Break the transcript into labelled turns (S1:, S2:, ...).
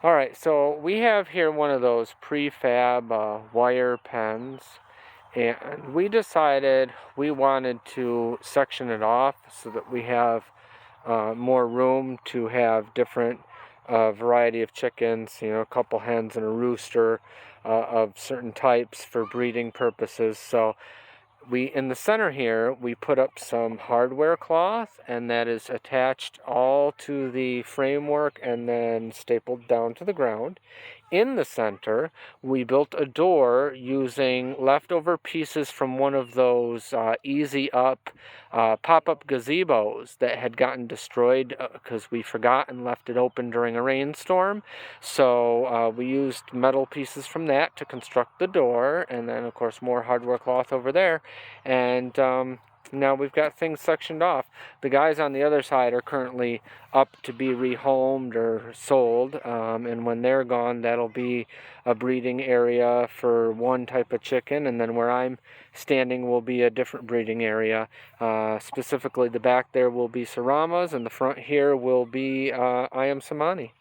S1: All right, so we have here one of those prefab wire pens, and we decided we wanted to section it off so that we have more room to have different variety of chickens, a couple hens and a rooster of certain types for breeding purposes. So in the center here, we put up some hardware cloth, and that is attached all to the framework and then stapled down to the ground. In the center, we built a door using leftover pieces from one of those easy up pop-up gazebos that had gotten destroyed because we forgot and left it open during a rainstorm. So we used metal pieces from that to construct the door, and then of course more hardware cloth over there. And now we've got things sectioned off. The guys on the other side are currently up to be rehomed or sold, and when they're gone, that'll be a breeding area for one type of chicken, and then where I'm standing will be a different breeding area. Specifically, the back there will be Saramas, and the front here will be Ayam Samani.